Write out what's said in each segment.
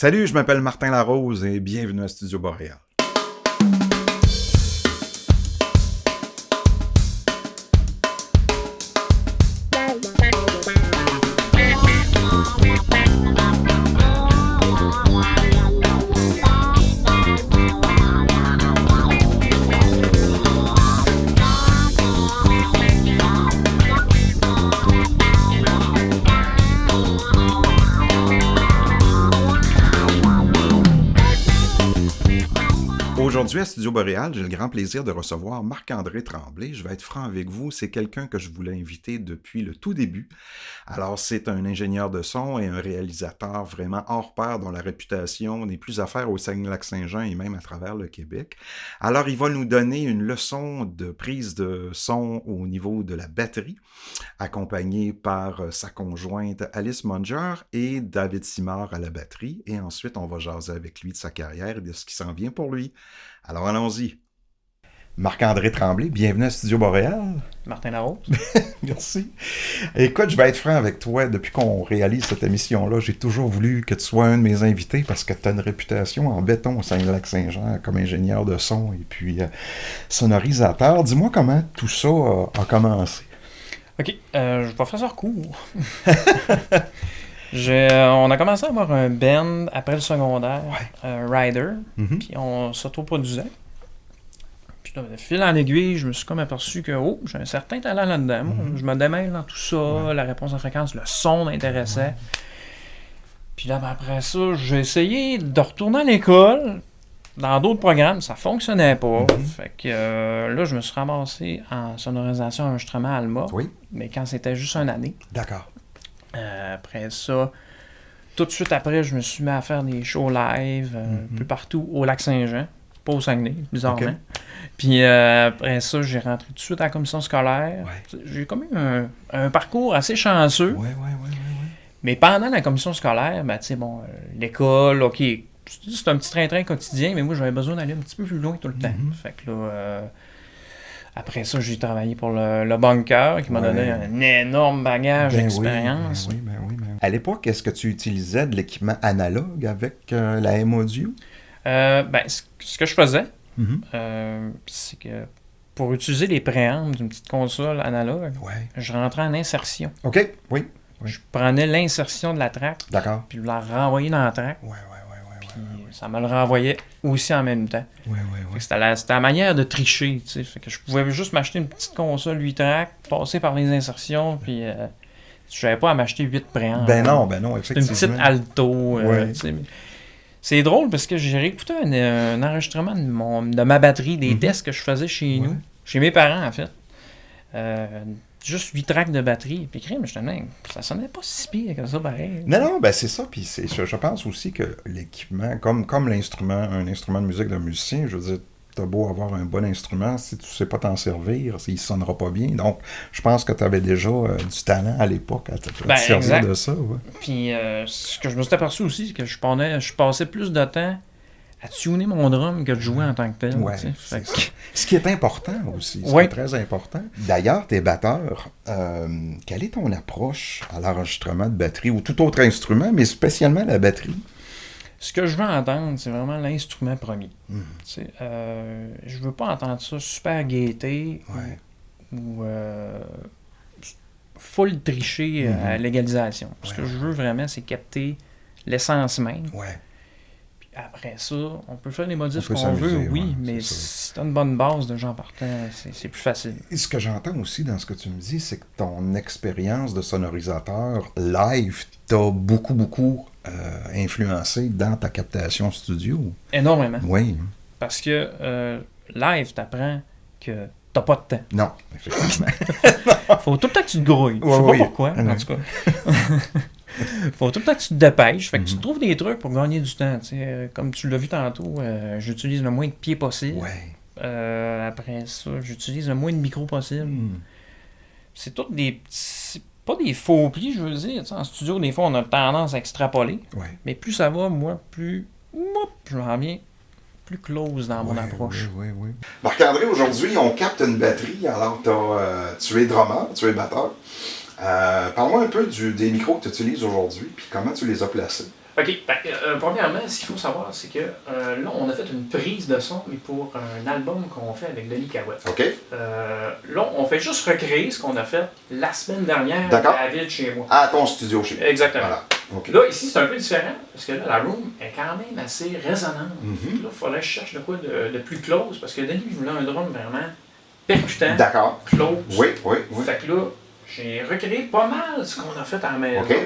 Salut, je m'appelle Martin Larose et bienvenue à Studio Boréal. Aujourd'hui, à Studio Boréal, j'ai le grand plaisir de recevoir Marc-André Tremblay. Je vais être franc avec vous, c'est quelqu'un que je voulais inviter depuis le tout début. Alors, c'est un ingénieur de son et un réalisateur vraiment hors pair dont la réputation n'est plus à faire au Saguenay-Lac-Saint-Jean et même à travers le Québec. Alors, il va nous donner une leçon de prise de son au niveau de la batterie, accompagné par sa conjointe Alice Munger et David Simard à la batterie. Et ensuite, on va jaser avec lui de sa carrière et de ce qui s'en vient pour lui. Alors, allons-y. Marc-André Tremblay, bienvenue à Studio Boréal. Martin Larose. Merci. Écoute, je vais être franc avec toi. Depuis qu'on réalise cette émission-là, j'ai toujours voulu que tu sois un de mes invités parce que tu as une réputation en béton au Saguenay-Lac-Saint-Jean comme ingénieur de son et puis sonorisateur. Dis-moi comment tout ça a commencé. OK, je vais faire ça court. On a commencé à avoir un band après le secondaire, Rider, puis on s'autoproduisait. Puis là, de fil en aiguille, je me suis comme aperçu que j'ai un certain talent là-dedans. Je me démêle dans tout ça, la réponse en fréquence, le son m'intéressait. Puis là, après ça, j'ai essayé de retourner à l'école. Dans d'autres programmes, ça fonctionnait pas. Fait que là, je me suis ramassé en sonorisation enregistrement Alma, mais quand c'était juste une année. D'accord. Après ça, tout de suite après, je me suis mis à faire des shows live un peu partout au Lac-Saint-Jean, pas au Saguenay, bizarrement. Okay. Puis après ça, j'ai rentré tout de suite à la commission scolaire. J'ai comme eu un parcours assez chanceux. Mais pendant la commission scolaire, ben, tu sais, bon, l'école, OK, c'est un petit train-train quotidien, mais moi, j'avais besoin d'aller un petit peu plus loin tout le temps. Fait que là... Après ça, j'ai travaillé pour le Bunker, qui m'a donné un énorme bagage d'expérience. Ben oui. À l'époque, est-ce que tu utilisais de l'équipement analogue avec la M-Audio? Ce que je faisais, c'est que pour utiliser les préambles d'une petite console analogue, je rentrais en insertion. OK, oui. Je prenais l'insertion de la track, puis je la renvoyais dans la track. Ça me le renvoyait aussi en même temps. C'était la manière de tricher, tu sais. Fait que je pouvais juste m'acheter une petite console 8 tracks, passer par les insertions, puis je n'avais pas à m'acheter 8 préambles. Ben non, effectivement. C'était une petite alto, tu sais. C'est drôle parce que j'ai réécouté un enregistrement de ma batterie, des tests que je faisais chez nous, chez mes parents en fait. Juste 8 tracks de batterie. Puis crème, je te dis, ça sonnait pas si pire comme ça, pareil. Non, c'est ça. Puis je pense aussi que l'équipement, comme l'instrument, un instrument de musique d'un musicien, je veux dire, t'as beau avoir un bon instrument, si tu sais pas t'en servir, il sonnera pas bien. Donc, je pense que tu avais déjà du talent à l'époque à te servir de ça. Ouais. Puis, ce que je me suis aperçu aussi, c'est que je passais plus de temps à tuner mon drum que de jouer en tant que tel. Ce qui est important aussi, ce qui est très important. D'ailleurs, t'es batteur. Quelle est ton approche à l'enregistrement de batterie ou tout autre instrument, mais spécialement la batterie? Ce que je veux entendre, c'est vraiment l'instrument premier. Je veux pas entendre ça super gaieté ou full triché à l'égalisation. Ce que je veux vraiment, c'est capter l'essence même. Après ça, on peut faire les modifs qu'on veut, mais si tu as une bonne base de gens partant, c'est plus facile. Et ce que j'entends aussi dans ce que tu me dis, c'est que ton expérience de sonorisateur live t'a beaucoup influencé dans ta captation studio. Énormément. Oui. Parce que live, t'apprends que t'as pas de temps. Non, effectivement. Faut tout le temps que tu te grouilles. Je sais pas pourquoi, en tout cas. Faut tout le temps que tu te dépêches. Fait que tu trouves des trucs pour gagner du temps. Comme tu l'as vu tantôt, j'utilise le moins de pieds possible. Après ça, j'utilise le moins de micros possible. C'est tout des petits... Pas des faux plis, je veux dire. En studio, des fois, on a tendance à extrapoler. Mais plus ça va, plus je m'en viens plus close dans mon approche. Marc-André, aujourd'hui, on capte une batterie. Alors, tu es drummer, tu es batteur. Parle-moi un peu des micros que tu utilises aujourd'hui, puis comment tu les as placés. OK. Premièrement, ce qu'il faut savoir, c'est que là, on a fait une prise de son, mais pour un album qu'on fait avec Denis Cahouette. OK. Là, on fait juste recréer ce qu'on a fait la semaine dernière D'accord. à la ville chez moi. À ton studio chez moi. Exactement. Voilà. Okay. Là, ici, c'est un peu différent, parce que là, la room est quand même assez résonnante. Mm-hmm. Là, il fallait que je cherche de quoi de plus close, parce que Denis voulait un drum vraiment percutant, d'accord. close. Oui. Fait que là, j'ai recréé pas mal ce qu'on a fait à la maison, OK.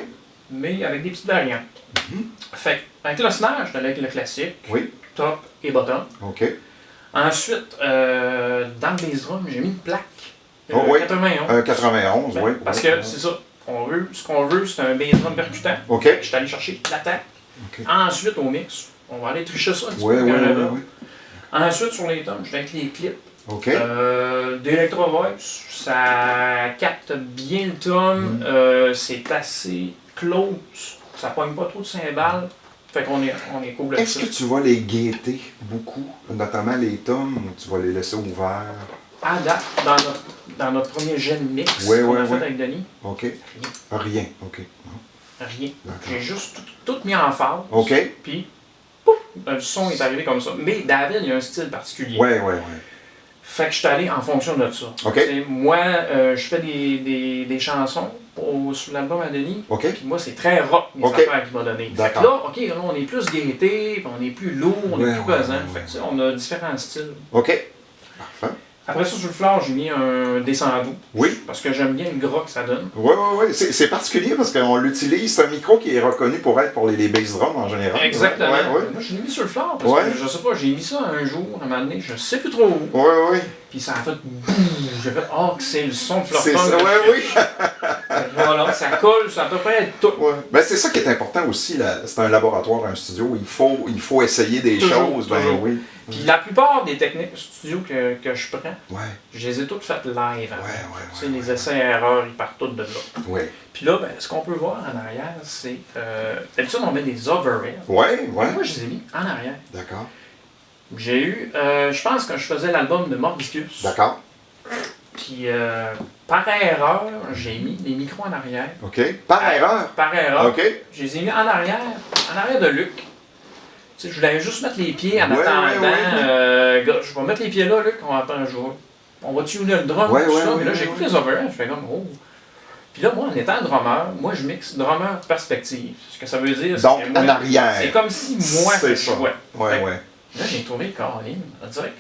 mais avec des petites variantes. Mm-hmm. Fait que, avec le snare, j'étais avec le classique, Oui. top et bottom. OK. Ensuite, dans le bass drum, j'ai mis une plaque. Oh, oui. 91. Un 91, Ben, oui. Parce oui, que oui. c'est ça. Ce qu'on veut, c'est un bass drum percutant. OK. Je suis allé chercher l'attaque. OK. Ensuite, au mix, on va aller tricher ça un petit Oui, peu. oui, quand oui, j'avais. oui. Ensuite, sur les tomes, je vais avec les clips. OK. D'Electro Voice, ça capte bien le tome. C'est assez close. Ça pogne pas trop de cymbales. Fait qu'on est cool avec Est-ce ça. que tu vas les guetter beaucoup, notamment les tomes, ou tu vas les laisser ouverts? À date, dans notre premier gène mix Oui, qu'on oui, a oui. fait avec Denis, OK. rien. Rien. OK. Rien. D'accord. J'ai juste tout mis en phase. OK. Puis, pouf, le son est arrivé comme ça. Mais David, il a un style particulier. Oui, oui, oui. Fait que je suis allé en fonction de ça. OK. T'sais, moi, je fais des chansons sur l'album à Denis. OK. Puis moi, c'est très rock, les OK. affaires qu'il m'a donné. Fait que D'accord. là, OK, là, on est plus gaieté, puis on est plus lourd, on Ouais, est plus ouais, pesant. ouais, Fait ouais. que, on a différents styles. OK. Parfait. Après ça, sur le floor, j'ai mis un descendu. Oui. Parce que j'aime bien le gras que ça donne. Oui, oui, oui. C'est particulier parce qu'on l'utilise. C'est un micro qui est reconnu pour être pour les bass drums en général. Exactement. Oui, oui. Moi, je l'ai mis sur le floor parce Ouais. que, je sais pas, j'ai mis ça un jour, à un moment donné, je sais plus trop où. Oui, oui. Puis ça a fait boum. J'ai fait, oh, que c'est le son de C'est Florton. ça, oui, oui. Voilà, ça colle, ça à peu près tout. Ouais. Ben, c'est ça qui est important aussi. C'est un laboratoire, un studio. Il faut essayer des Toujours, choses. Ben toujours. oui. Puis la plupart des techniques studio que je prends, Ouais. je les ai toutes faites live. Avant. Ouais, Tu sais, les essais-erreurs, ils partent toutes de là. Ouais. Puis là, ben, ce qu'on peut voir en arrière, c'est. D'habitude, on met des overheads. Ouais, ouais. Moi, je les ai mis en arrière. D'accord. J'ai eu. Je pense que je faisais l'album de Mordicus. D'accord. Puis par erreur, j'ai mis les micros en arrière. OK. Par erreur. Par erreur. OK. Je les ai mis en arrière de Luc. Tu sais, je voulais juste mettre les pieds en Ouais, attendant. ouais, Gars, je vais mettre les pieds là, Luc, on va tuner le drum, Ouais, tout ouais, ça. ouais, Mais là, ouais, j'écoute ouais. les overheads, je fais comme, oh. Puis là, moi, en étant drummer, moi, je mixe drummer perspective. Ce que ça veut dire, Donc, c'est que moi, en arrière. c'est comme si moi, C'est je ça. jouais. Ouais, Fait que ouais. Là, j'ai trouvé Caroline. On dirait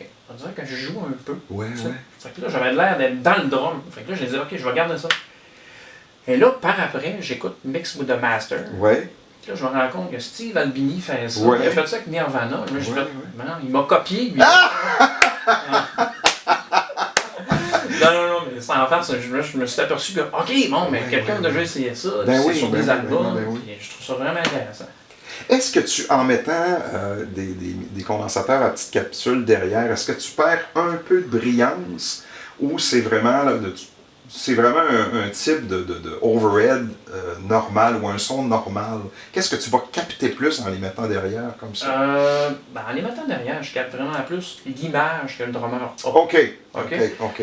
que je joue un peu. Ouais, tu sais. ouais. Fait que là, j'avais l'air d'être dans le drum. Fait que là, j'ai dit, OK, je vais garder ça. Et là, par après, j'écoute Mix with the Master. Ouais. Puis là, je me rends compte que Steve Albini fait ça. Ouais. Il a fait ça avec Nirvana. Là, j'ai Ouais, fait, ouais. ben non, il m'a copié, lui. Non, mais sans en fait, je me suis aperçu que, OK, bon, mais Ouais, quelqu'un ouais, a déjà essayé ça. Ben c'est oui, sur ben des oui, albums. ben oui. Puis je trouve ça vraiment intéressant. Est-ce que tu, en mettant des condensateurs à petite capsule derrière, est-ce que tu perds un peu de brillance ou c'est vraiment, c'est vraiment un type de overhead normal ou un son normal? Qu'est-ce que tu vas capter plus en les mettant derrière comme ça? Ben, en les mettant derrière, je capte vraiment plus l'image que le drummer a. OK. OK.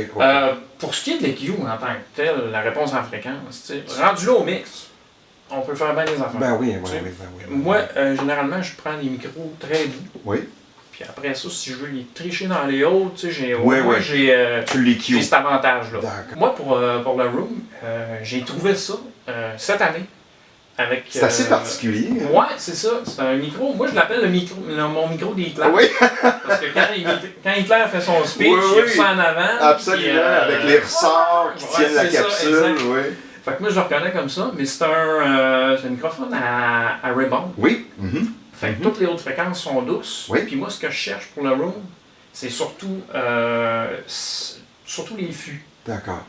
Pour ce qui est de l'EQ en tant que tel, la réponse en fréquence, tu sais, rendu là au mix, on peut faire bien des affaires. Ben oui, Tu sais, ben oui. Moi, généralement, je prends des micros très doux. Oui. Puis après ça, si je veux les tricher dans les hautes, tu sais, j'ai Tu les cues. cet avantage-là. D'accord. Moi, pour le Room, j'ai trouvé ça cette année. C'est assez particulier. Hein? Ouais, c'est ça. C'est un micro. Moi, je l'appelle mon micro d'Hitler. Oui. Parce que quand Hitler fait son speech, Oui, il oui. ça en avant. Absolument. Puis, avec les ressorts qui ouais, tiennent la c'est ça, capsule. exact. Oui. Fait que moi, je le reconnais comme ça, mais c'est un microphone à ribbon. Oui. Mhm. Fait que toutes les hautes fréquences sont douces. Oui. Puis moi, ce que je cherche pour le room, c'est surtout les fûts. D'accord.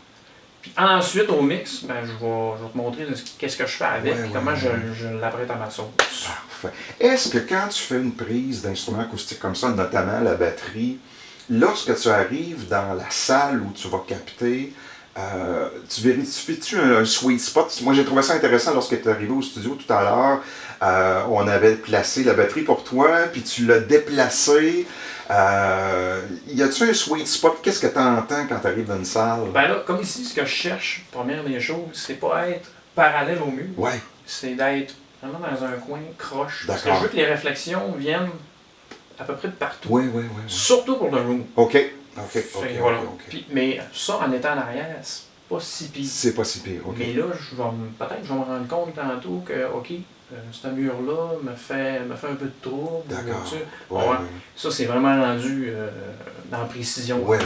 Puis ensuite, au mix, ben, je vais te montrer qu'est-ce que je fais avec, Ouais, puis ouais, comment ouais. je l'apprête à ma sauce. Parfait. Est-ce que quand tu fais une prise d'instruments acoustiques comme ça, notamment la batterie, lorsque tu arrives dans la salle où tu vas capter, tu vérifies-tu un sweet spot? Moi, j'ai trouvé ça intéressant lorsque tu es arrivé au studio tout à l'heure. On avait placé la batterie pour toi, puis tu l'as déplacée. Y a-tu un sweet spot? Qu'est-ce que tu entends quand tu arrives dans une salle? Ben là, comme ici, ce que je cherche, première des choses, c'est pas être parallèle au mur, Ouais. c'est d'être vraiment dans un coin croche. Parce que je D'accord. veux que les réflexions viennent à peu près de partout. Oui. Surtout pour le room. OK. Voilà. Puis, mais ça, en étant en arrière, c'est pas si pire. C'est pas si pire, OK. Mais là, peut-être que je vais me rendre compte tantôt que, OK, ce mur-là me fait un peu de trouble. D'accord. Tu sais. Ouais. Ça, c'est vraiment rendu dans la précision. Ouais,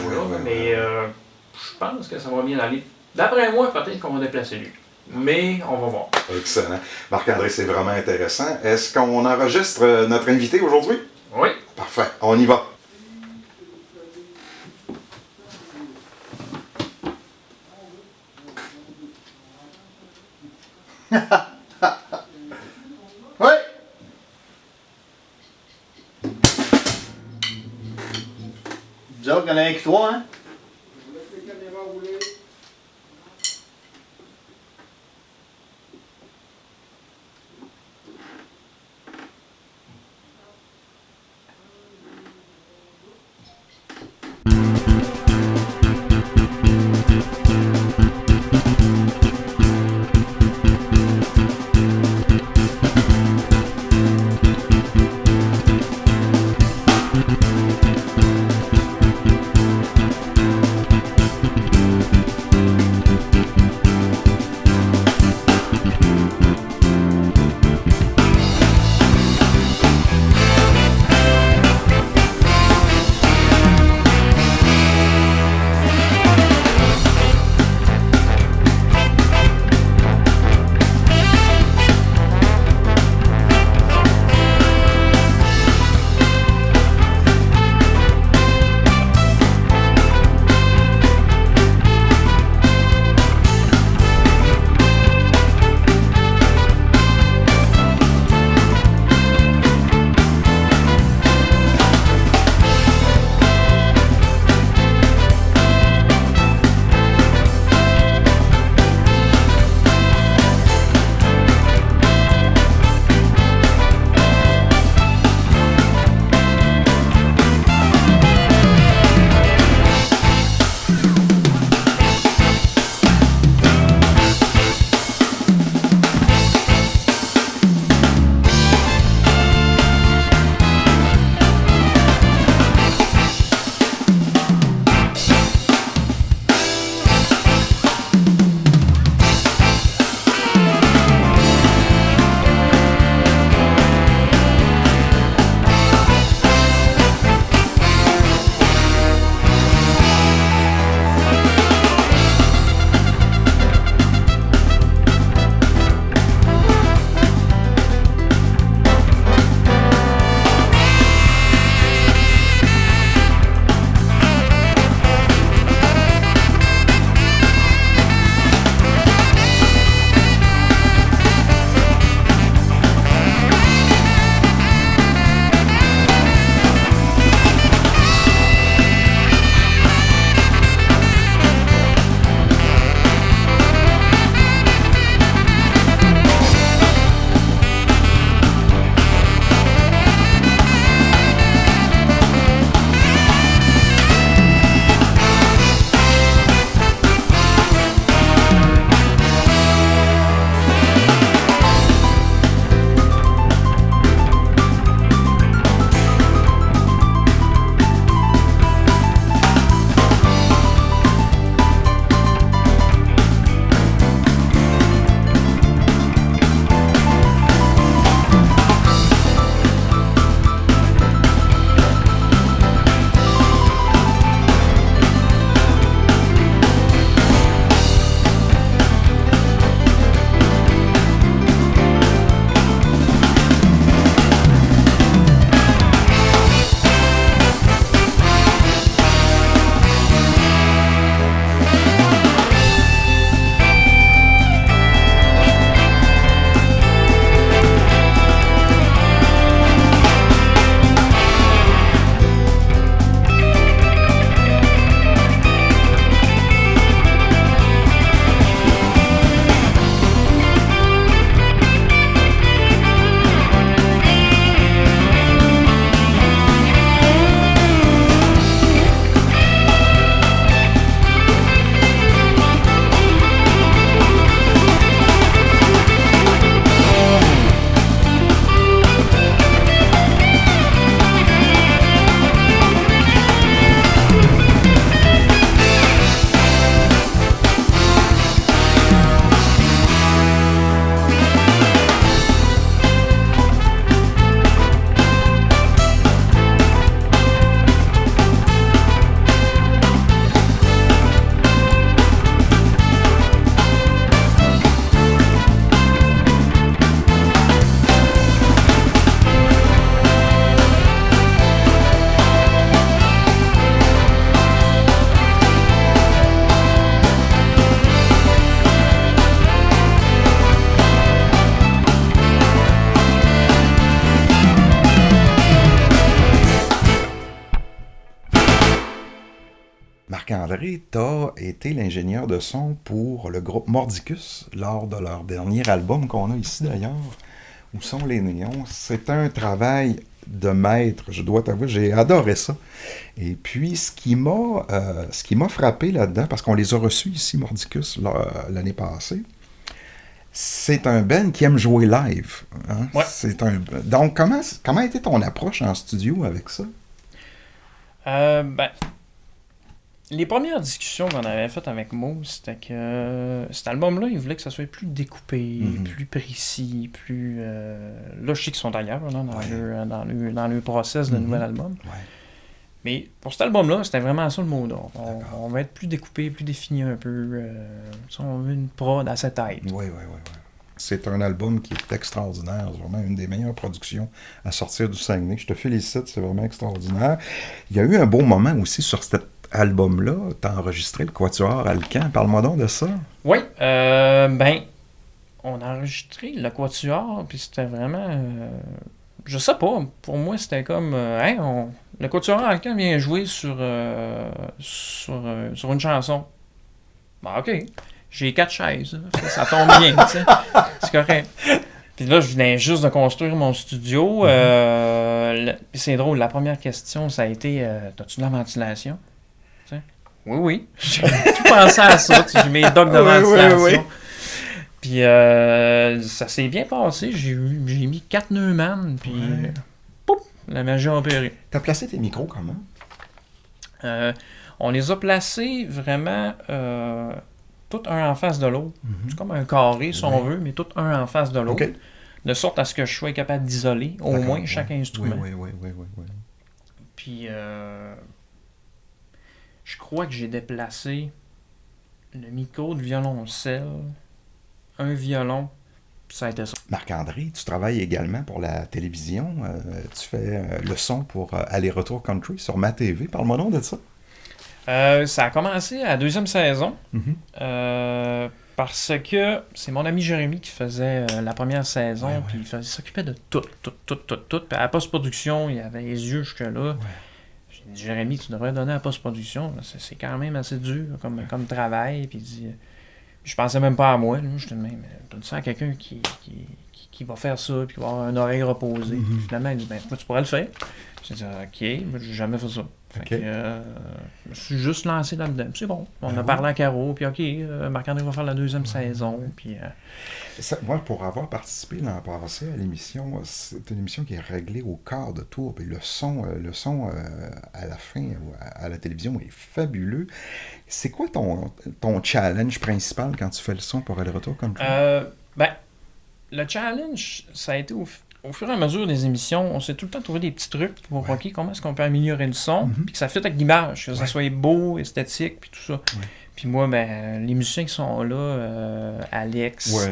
mais je pense que ça va bien aller. D'après moi, peut-être qu'on va déplacer lui. Mais on va voir. Excellent. Marc-André, c'est vraiment intéressant. Est-ce qu'on enregistre notre invité aujourd'hui? Oui. Parfait. On y va. Oui. Nous autres, il y en a un qui toi, hein? Marc-André, tu as été l'ingénieur de son pour le groupe Mordicus lors de leur dernier album qu'on a ici d'ailleurs, Où sont les néons. C'est un travail de maître, je dois t'avouer, j'ai adoré ça. Et puis, ce qui m'a frappé là-dedans, parce qu'on les a reçus ici, Mordicus, l'année passée, c'est un band qui aime jouer live. Hein? Ouais. Donc, comment a été ton approche en studio avec ça? Les premières discussions qu'on avait faites avec Mo, c'était que cet album-là, il voulait que ça soit plus découpé, plus précis, plus... Là, je sais qu'ils sont ailleurs là, dans le process de nouvel album. Ouais. Mais pour cet album-là, c'était vraiment ça le mot d'ordre. On va être plus découpé, plus défini un peu. On veut une prod à cette tête. Oui. C'est un album qui est extraordinaire. C'est vraiment une des meilleures productions à sortir du Saguenay. Je te félicite, c'est vraiment extraordinaire. Il y a eu un beau moment aussi sur cet album-là. Tu as enregistré le Quatuor Alcan. Parle-moi donc de ça. Oui, on a enregistré le Quatuor, puis c'était vraiment... je sais pas, pour moi, c'était comme... le Quatuor Alcan vient jouer sur une chanson. OK. J'ai 4 chaises. Ça tombe bien, tu sais. C'est correct. Puis là, je venais juste de construire mon studio. Puis c'est drôle, la première question, ça a été t'as-tu de la ventilation? Tu sais? Oui. J'ai tout pensé à ça. J'ai mes docs de ventilation. Oui. Puis ça s'est bien passé. J'ai mis 4 Neumann. Puis pouf, la magie a opéré. T'as placé tes micros comment? On les a placés vraiment... tout un en face de l'autre. C'est comme un carré, si on veut, mais tout un en face de l'autre. Okay. De sorte à ce que je sois capable d'isoler au moins chaque instrument. Oui. Puis, je crois que j'ai déplacé le micro de violoncelle, un violon, puis ça a été ça. Marc-André, tu travailles également pour la télévision. Tu fais le son pour Aller-Retour Country sur Ma TV. Parle-moi donc de ça. Ça a commencé à la 2e saison, parce que c'est mon ami Jérémy qui faisait la première saison, puis il s'occupait de tout. Puis à la post-production, il avait les yeux jusque-là. J'ai dit, Jérémy, tu devrais donner à la post-production, c'est quand même assez dur comme travail. Puis il dit, je pensais même pas à moi, je te dis, mais donne ça à quelqu'un qui va faire ça, puis qui va avoir une oreille reposée. Puis finalement, il dit, moi, tu pourrais le faire. J'ai dit, OK, mais j'ai jamais fait ça. Okay. Je me suis juste lancé là-dedans. C'est bon. On a parlé à Caro, puis OK, Marc-André va faire la 2e saison. Puis, moi, pour avoir participé l'an passé à l'émission, c'est une émission qui est réglée au quart de tour. Puis le son à la fin, à la télévision, est fabuleux. C'est quoi ton challenge principal quand tu fais le son pour Aller-Retour Country? Le challenge, ça a été au fur et à mesure des émissions, on s'est tout le temps trouvé des petits trucs pour OK, comment est-ce qu'on peut améliorer le son, puis que ça fit avec l'image, que ça soit beau, esthétique, puis tout ça. Puis moi, les musiciens qui sont là, Alex... Oui,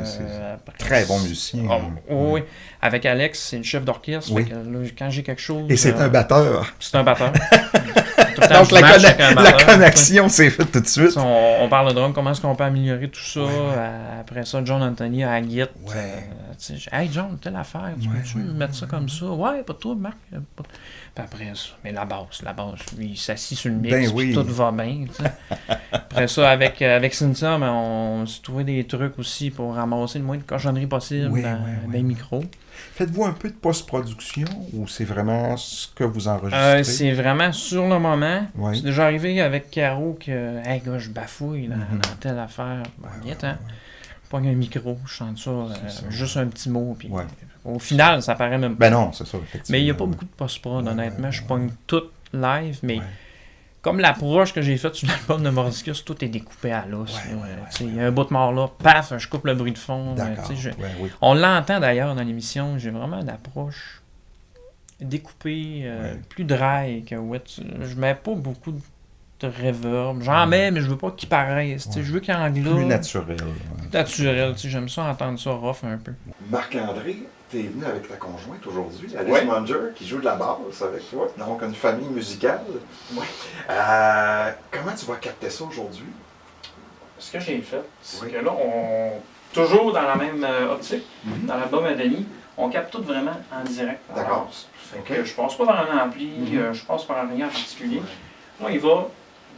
c'est très bon musicien. Oui, avec Alex, c'est le chef d'orchestre. Oui. Fait que, là, quand j'ai quelque chose... Et c'est un batteur. C'est un batteur. Donc la connexion s'est faite tout de suite. On parle de drum, comment est-ce qu'on peut améliorer tout ça. Après ça, John Anthony à la guitare. Hey John, telle affaire, tu peux-tu mettre ça comme ça? Ouais, pas de trouble, Marc. Puis après ça, mais la basse, lui, il s'assit sur le mix, puis tout va bien. T'sais. Après ça, avec Cynthia, on s'est trouvé des trucs aussi pour ramasser le moins de cochonneries possible dans les micros. Faites-vous un peu de post-production ou c'est vraiment ce que vous enregistrez? C'est vraiment sur le moment. C'est déjà arrivé avec Caro que, hey gars, je bafouille dans telle affaire. Pogne un micro, je chante ça, juste un petit mot. Puis au final, ça paraît même pas. Non, c'est ça, effectivement. Mais il n'y a pas beaucoup de post-prod, honnêtement. Je pogne tout live, mais comme l'approche que j'ai faite sur l'album de Mordicus, tout est découpé à l'os. Il y a un bout de mort là, paf, je coupe le bruit de fond. On l'entend d'ailleurs dans l'émission. J'ai vraiment une approche découpée, plus dry que je mets pas beaucoup de reverb. J'en mets, mais je veux pas qu'il paraisse. Je veux qu'il englobe. Plus naturel. Naturel. J'aime ça entendre ça rough un peu. Marc-André, tu es venu avec ta conjointe aujourd'hui, Alice Munger, qui joue de la basse avec toi. Donc, une famille musicale. Oui. Comment tu vas capter ça aujourd'hui? Ce que j'ai fait, c'est que là, toujours dans la même optique, dans l'album à Denis, on capte tout vraiment en direct. D'accord. Fait que je passe pas par un ampli, je passe par rien en particulier. Moi, il va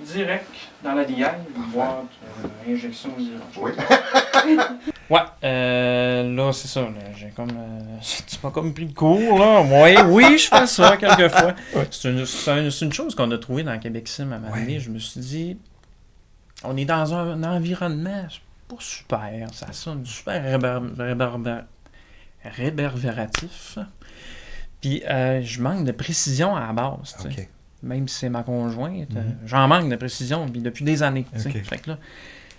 direct dans la DI, boîte, injection direct. Oui. Ouais, là, c'est ça. Là, j'ai comme. Tu m'as comme pris le cours, là. Oui, je fais ça quelquefois. Ouais. C'est une chose qu'on a trouvée dans Québec Sim à un moment donné. Je me suis dit, on est dans un environnement, c'est pas super. Ça sonne super réverbératif. Puis, je manque de précision à la base. Tu sais. Même si c'est ma conjointe, j'en manque de précision puis depuis des années. Tu sais. Fait que là,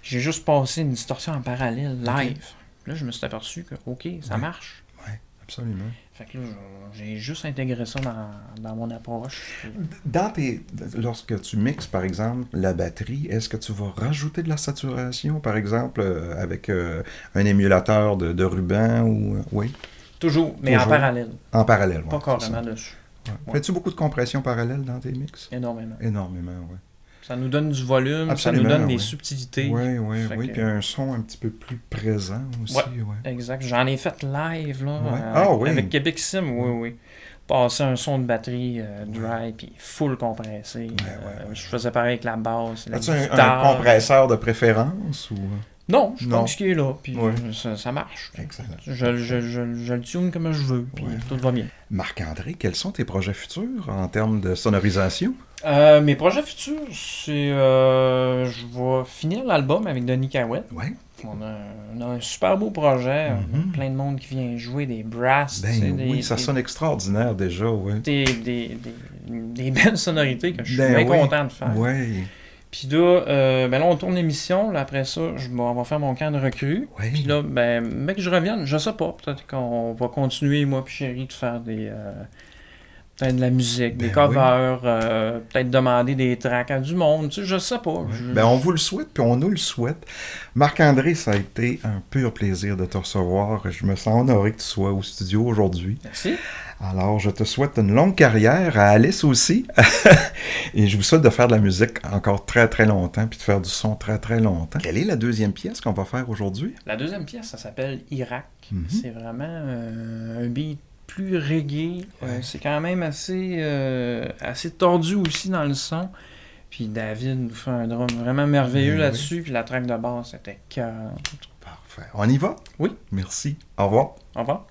j'ai juste passé une distorsion en parallèle, live. Là, je me suis aperçu que, OK, ça marche. Oui, absolument. Fait que là, j'ai juste intégré ça dans mon approche. Lorsque tu mixes, par exemple, la batterie, est-ce que tu vas rajouter de la saturation, par exemple, avec un émulateur de ruban ou... Oui? Toujours, mais en parallèle. En parallèle, oui. Pas carrément dessus. Ouais. Fais-tu beaucoup de compression parallèle dans tes mix? Énormément. Énormément, oui. Ça nous donne du volume, absolument, ça nous donne des subtilités. Oui, puis un son un petit peu plus présent aussi. Exact. J'en ai fait live, là, avec Québec Sim, oui. Passer un son de batterie dry, puis full compressé. Je faisais pareil avec la basse, la guitare. As-tu un compresseur de préférence ou... Non, je pense qu'il est là, puis ça marche. Excellent. Je le tune comme je veux, puis tout va bien. Marc-André, quels sont tes projets futurs en termes de sonorisation? Mes projets futurs, c'est... je vais finir l'album avec Denis Cahouette. Oui. On a un super beau projet, plein de monde qui vient jouer des brasses. Ça sonne extraordinaire déjà, oui. Des belles sonorités que je suis bien content de faire. Oui. Puis là, là, on tourne l'émission. Là, après ça, on va faire mon camp de recrue. Oui. Puis là, mec, je revienne, je sais pas. Peut-être qu'on va continuer, moi puis Chérie, de faire peut-être de la musique, des covers, peut-être demander des tracks à du monde. Tu sais, je sais pas. On vous le souhaite, puis on nous le souhaite. Marc-André, ça a été un pur plaisir de te recevoir. Je me sens honoré que tu sois au studio aujourd'hui. Merci. Alors, je te souhaite une longue carrière, à Alice aussi, et je vous souhaite de faire de la musique encore très, très longtemps, puis de faire du son très, très longtemps. Quelle est la deuxième pièce qu'on va faire aujourd'hui? La deuxième pièce, ça s'appelle Irak. C'est vraiment un beat plus reggae. C'est quand même assez tordu aussi dans le son. Puis David nous fait un drum vraiment merveilleux là-dessus, puis la track de basse, c'était 40. Parfait. On y va? Oui. Merci. Au revoir. Au revoir.